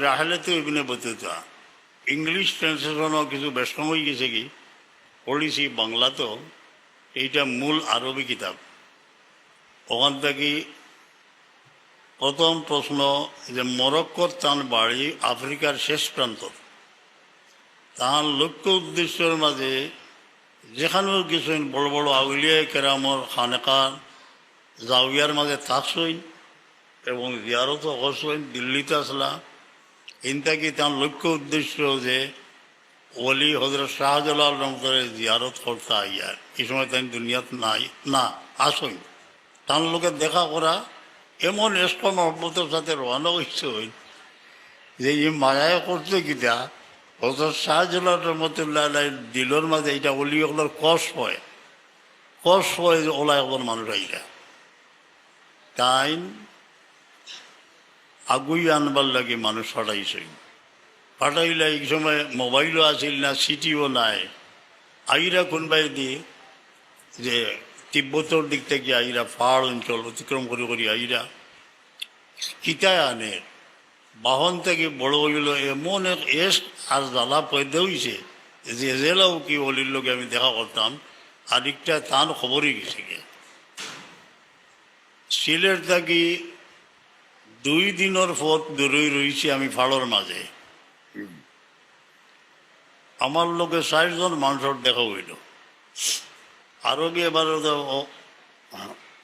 রাহেলাতে Ibn Battuta English ট্রান্সলেশনও কিছু বেশ সময় গেছে কি পড়িছি বাংলাতেও। এইটা মূল আরবি কিতাব। ওখান থেকে প্রথম প্রশ্ন যে মরক্কোর তার বাড়ি আফ্রিকার শেষ প্রান্ত, তার লক্ষ্য উদ্দেশ্যের মাঝে যেখানেও কিছু বড় বড় আউলিয়া কেরামর খানেকার জাউয়ার মাঝে থাকছই এবং জিয়ারতও করছই। দিল্লিতে আসলা ইনতাকি তার লক্ষ্য উদ্দেশ্য যে ওলি হজরত শাহজালাল রহমতুল্লাহ জিয়ারত করতে আইয়ার। এই সময় তাই দুনিয়াত নাই না আসই তার লোকের দেখা করা এমন এস্ক মহব্বতের সাথে রওনা হচ্ছে যে এই মায়ায় করছে কিটা হজরত শাহজালাল রহমতুল্লাহ দিলর মাঝে এইটা অলি ওগুলোর কষ হয় যে ওলাই ওগুলোর মানুষ আইরা তাই আগুই আনবার লাগে মানুষ ফাটাইছে। ফাটাইলে এই সময় মোবাইলও আসিল না, সিটিও নাই। আইরা কোনবাই দিয়ে যে তিব্বতর দিক থেকে আইরা পাহাড় অঞ্চল অতিক্রম করে করি আইরা কিতায় আনে বাহন থেকে বড় হইল এমন এক এস আর জ্বালা পয়দা হইছে যে জেলাও কি অলির লোকে আমি দেখা করতাম আরেকটা তার খবরই গেছে গে। সিলেট থাকি 2 দিনের পথ দূরে রয়েছি আমি ফাড়র মাঝে। আমার লোকে 60 জন মানুষের দেখা হইল। আরো কি এবার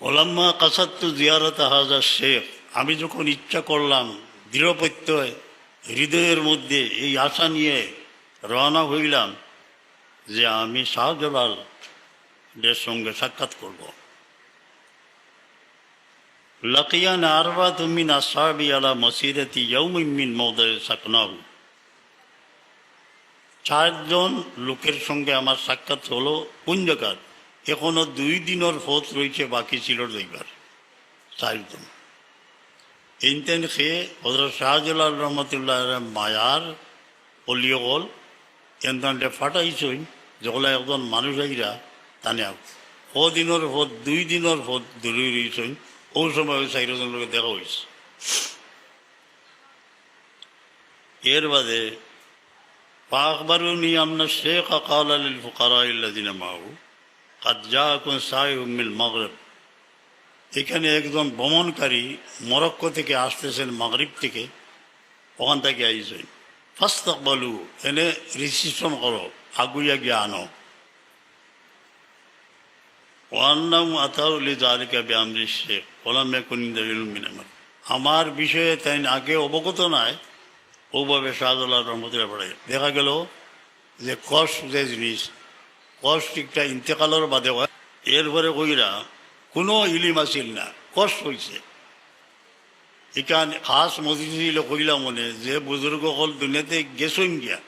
ওলাম্মা কাসাত্তু জিয়ারত হাজা শেখ, আমি যখন ইচ্ছা করলাম দৃঢ় প্রত্যয় হৃদয়ের মধ্যে এই আশা নিয়ে রওনা হইলাম যে আমি শাহজালালের সঙ্গে সাক্ষাৎ করব। লাকিয়ান আরবাত মিন আসহাবি আলা মসিরাতি ইয়াউমিন মিন মাওদি'i সাকনাহু, 4 জন লোকের সঙ্গে আমার সাক্ষাৎ হলো। কোন জায়গার? এখনো 2 দিনের পথ রয়েছে, বাকি ছিল যাইবার। 4 জন ইনতেন খেয়ে হযরত শাহজালাল রহমতুল্লাহ মায়ার অলিয়গল এনতে ফাটাইছই যেগুলো একজন মানুষ আইরা তানে দিনের পথ 2 দিনের পথ দূরে রয়েছই। ওই সময় ওই 4 জন লোকের দেখা হয়েছে। এর বাদে فأخبروني أن الشيخ قال للفقراء الذين معه قد جاءكم سائح من المغرب, এখানে একজন ভ্রমণকারী মরক্কো থেকে আসতেছেন, মাগরিব থেকে, ওখান থেকে আইছেন। ফাস্তাকবালু, এনে রিসিপশন করো, আগুইয়া গিয়ে আনো। ওয়ান্নাম আতাউলি জালিকা বিআমরি শেখ ওলাম ইয়াকুন ইনদাহুল মিন আমর, আমার বিষয়ে তাই আগে অবগত নাই। ওভাবে শাহজালাল রহমতুল্লাহ পড়ে দেখা গেল যে কষ যে জিনিস, কষ ঠিকটা ইন্তেকালের বাদে হয়। এরপরে কইরা কোনো ইলিম আসিল না, কষ হয়েছে। এখান খাস মসজিদ কইলা মনে যে বুজুর্গ হল দুনিয়াতে গেছইন গিয়া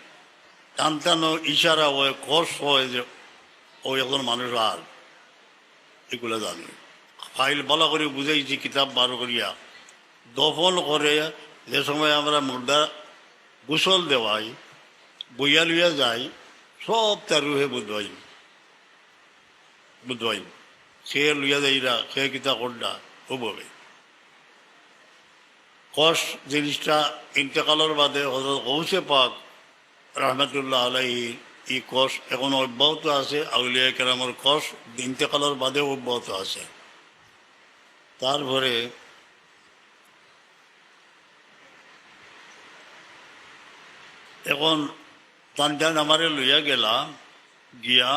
টান টানো ইশারা হয়, কষ হয় যে ও একজন মানুষ আর এগুলো জানি। ফাইল বলা করে বুঝাইছি কিতাব বার করিয়া দফন করে যে সময় আমরা মুর্দা গোসল দেওয়াই বইয়া লইয়া যাই, সব তার রুহে বুধবাই সে লইয়া যাইরা সে কিতা করডা ওভাবে কষ জিনিসটা ইন্তেকালের বাদে হযরত গৌসে পাক রহমতুল্লাহ আলাইহি এই কষ এখন অব্যাহত আছে। আউলিয়া কেরামের কষ ইন্তেকালের বাদে অব্যাহত আছে। তারপরে এখন তান আমারে লইয়া গেলা গিয়া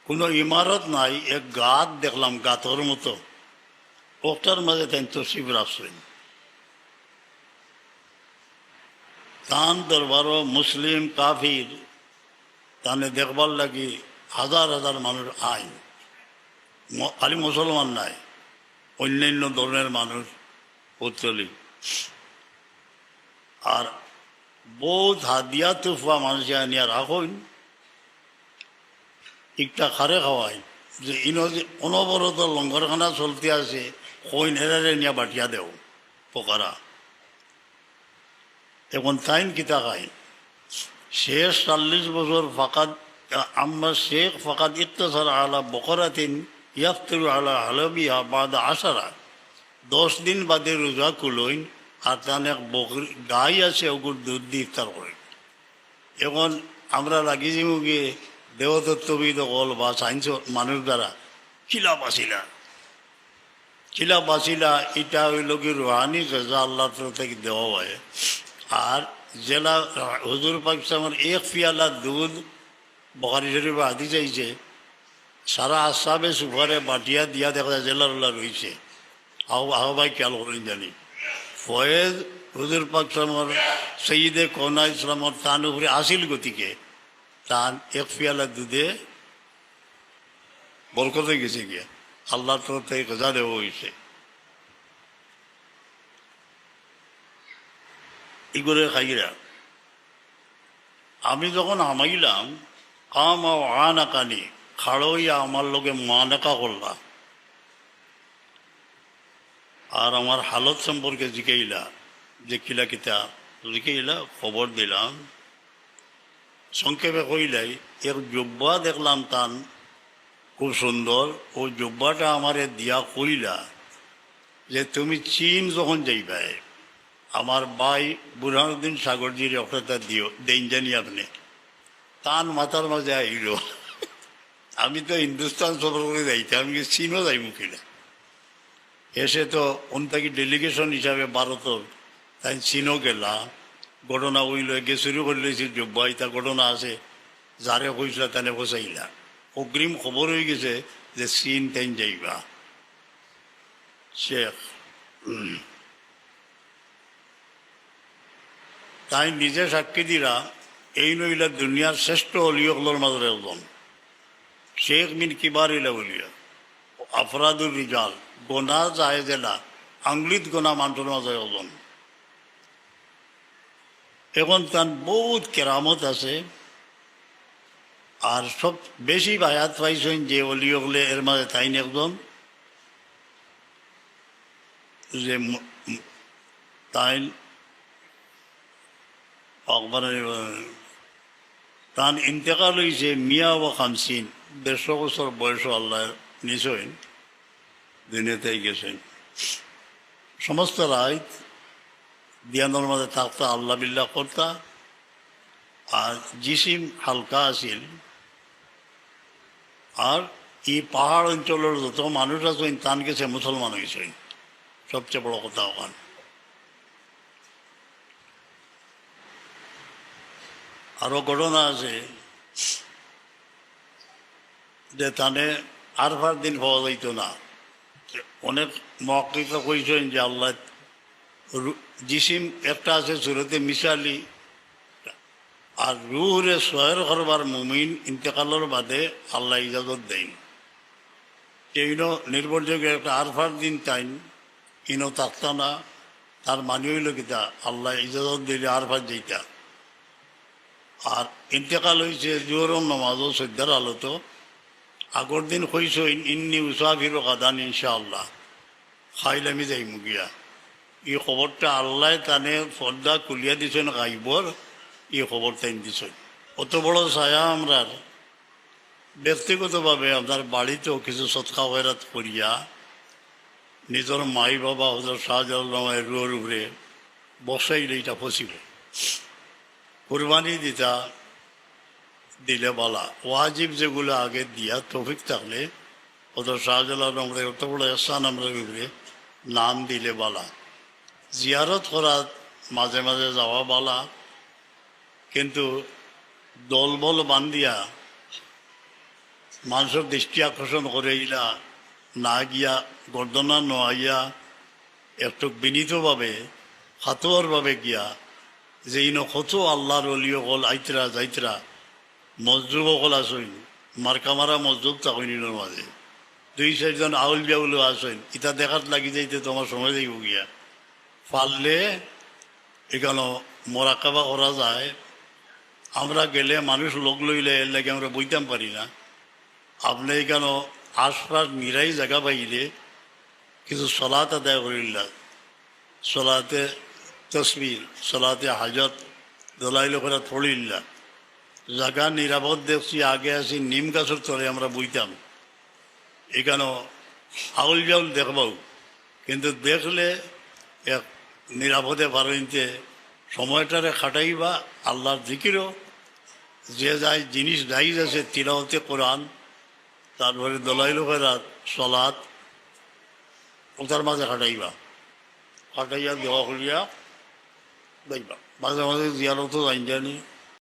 কোনো ইমারত নাই, এক গাত দেখলাম, গাতর মতো। ওটার মাঝে তাই তসিফ রাখছেন। তান দরবারও মুসলিম কাফির তানে দেখবার লাগি হাজার হাজার মানুষ আইন, খালি মুসলমান নাই, অন্যান্য ধর্মের মানুষ পৌঁছলি। আর বহুত হাদিয়া তুফা মানুষ নিয়ে রাখইন, একটা খারে খাওয়াই যে ইনো যে অনবরত লঙ্গরখানা চলতে আছে, কইন হেরারে নিয়ে বাটিয়া দেও পোকারা। এখন তাইন কিতা খাই শেষ 40 বছর ফাকাত আম্মা শেখ ফাকাত ইত্তাসার আলা বকরাতিন ইয়াফতিরু আলা হালাবিহা বাদা 10, 10 দিন বাদে রোজা খুলইন আর তান এক বকরি গাই আছে ওগুর দুধ দিয়ে ইফতার করেন। এখন আমরা লাগি যাবো গিয়ে দেহতত্ত্ববিদ হল বা সায়েন্স মানুষ দ্বারা খিলা বাসিলা এটা হইল কি রুহানি সাজা আল্লাহ থেকে দেওয়া হয়। আর জেলা হুজুর পাকিস্তানের এক পিয়ালা দুধ বখারি শরীফ হাদিস চাইছে সারা আসাবে সুপারে বাটিয়া দিয়া দেখা যায় জেলার রয়েছে। আহ্বাই খেয়াল করেন জানি ফয়েজ হুজুর পাকিস্তানের সঈদে কৌনা ইসলামর তান উপরে আসিল গতিকে তান এক পিয়ালা দুধে বরকতে গেছে গিয়া আল্লাহর তরফ থেকে গজা দেওয়া হয়েছে। এগুলো খাইরা আমি যখন আমাইলাম কাম আনাকানি খাড়ইয়া আমার লোকে মানাকা করলাম আর আমার হালত সম্পর্কে জিকাইলা যে কিলা কিতা জিকাইলা খবর দিলাম। সংক্ষেপে কইলাই এক জব্বা দেখলাম তান খুব সুন্দর। ও জব্বাটা আমারে দিয়া কইলা যে তুমি চীন যখন যাইবাই আমার ভাই বুরহানুদ্দিন সাগরজির একটা দিও দেন জানি আপনি তান মাথার মাঝে আইল। আমি তো হিন্দুস্তান সফর করে যাইতে আমি চীনও যাই মুখিলা এসে তো অন্তাকি ডেলিগেশন হিসাবে ভারত তাই চীনও গেলা ঘটনা হইল গে শুরু করে লইছিল জব্বা ইতা ঘটনা আছে যারে কইসলা তানে বসাইলা অগ্রিম খবর হয়ে গেছে যে চীন তাই যাইবা। শেখ তাই নিজে সাক্ষী দিরা এই নইলা দুনিয়ার শ্রেষ্ঠ অলিয়কলোর মাঝে একজন শেখ মিন কিবার ইলা বলিয়া আফরাদুর রিজাল গোনা যায় জেলা আংলিত গোনা মানুষের মাঝে একজন। এখন তার বহুত কেরামত আছে আর সব বেশি বায়াত পাইছেন যে অলিয়কলে এর মাঝে তাই একজন যে তাই তান ইন্তেকাল হয়েছে মিয়া ও খামসিন 150 বছর বয়স আল্লাহ নিশ্চয় দুনিয়াতেই গেছেন। সমস্ত রাত দিয়ানোর মাঝে থাকতা আল্লাহ বিল্লাহ করতা আর জিসিম হালকা আছিল। আর এই পাহাড় অঞ্চলের যত মানুষ আছেন তান গেছে মুসলমান হয়েছেন সবচেয়ে বড় কথা ওখান। আরো ঘটনা আছে যে তানে আরফার দিন পাওয়া যাইত না। অনেক মহাক্কিক কইছেন যে আল্লাহ জিসিম একটা আছে সুরতে মিসালি আর রুহরে সয়ের করবার মুমিন ইন্তেকালের বাদে আল্লাহ ইজাজত দেন। এইনো নির্ভরযোগ্য একটা আরফার দিন তাইন ইনো থাকতা না তার মানি হইল কিতা আল্লাহ ইজাজত দিলে আরফার যেইটা। আর ইন্তেকাল হয়েছে জোহরম নামাজও সদ্যার আলোতো আগর দিন কইস ইন্নি উসাফির কাদান ইনশাআল্লাহ খাইলামি যাই মুগিয়া। এই খবরটা আল্লাহ তানে পর্দা খুলিয়া দিছেন গাইবর এই খবর তাই দিছেন। অত বড় ছায়া আমরা ব্যক্তিগতভাবে আপনার বাড়িতেও কিছু সৎকা হয়রাত করিয়া নিজের মাই বাবা হজরত শাহজালামের রুয়ের উপরে বসাইলে এটা পসিবল। কুরবানি দিতা দিলে বলা ওয়াজিব যেগুলো আগে দিয়া তৌফিক থাকলে হজরত শাহজালাল আমরা অত বড় স্থান আমরা উপরে নাম দিলে বলা। জিয়ারত করা মাঝে মাঝে যাওয়া বলা কিন্তু দলবল বান্ধিয়া মানুষের দৃষ্টি আকর্ষণ করে ইলা না গিয়া গর্দনা নোয়াইয়া একটু বিনীতভাবে হাতোয়ারভাবে গিয়া যে ইনো কত আল্লাহর অলিও হল আইতরা যাইতরা মজদুব হল আসইন মার্কামারা মজদুব তখন ইনোর মাঝে 2-4 জন আউল জাউলও আসইন ইটা দেখাত লাগি যাইতে তোমার সময় যাইব গিয়া পারলে এখানে মোরাকাবা করা যায়। আমরা গেলে মানুষ লোক লইলে এর লাগে আমরা বইতাম পারি না। আপনি এখানে আশপাশ নিরাই জায়গা পাইলে কিছু সলাত আদায় করিলা সলাতে তসবির সলাতে হাজত দলাইল করে থড়িল্লা জায়গা নিরাপদ দেখছি আগে আসি নিম গাছের তলে আমরা বইতাম। এখানে আউল জাউল দেখবাও কিন্তু দেখলে এক নিরাপদে পারইতে সময়টারে খাটাইবা আল্লাহর জিকিরও যে যাই জিনিস জাইজ আছে তিলাওয়াতে কোরআন, তারপরে দলাইল ফেরাত, সলাৎ, ওটার মাঝে খাটাইবা, খাটাইয়া দেওয়া করিয়া দেখবা। মাঝে মাঝে জিয়ারতও জানি জানি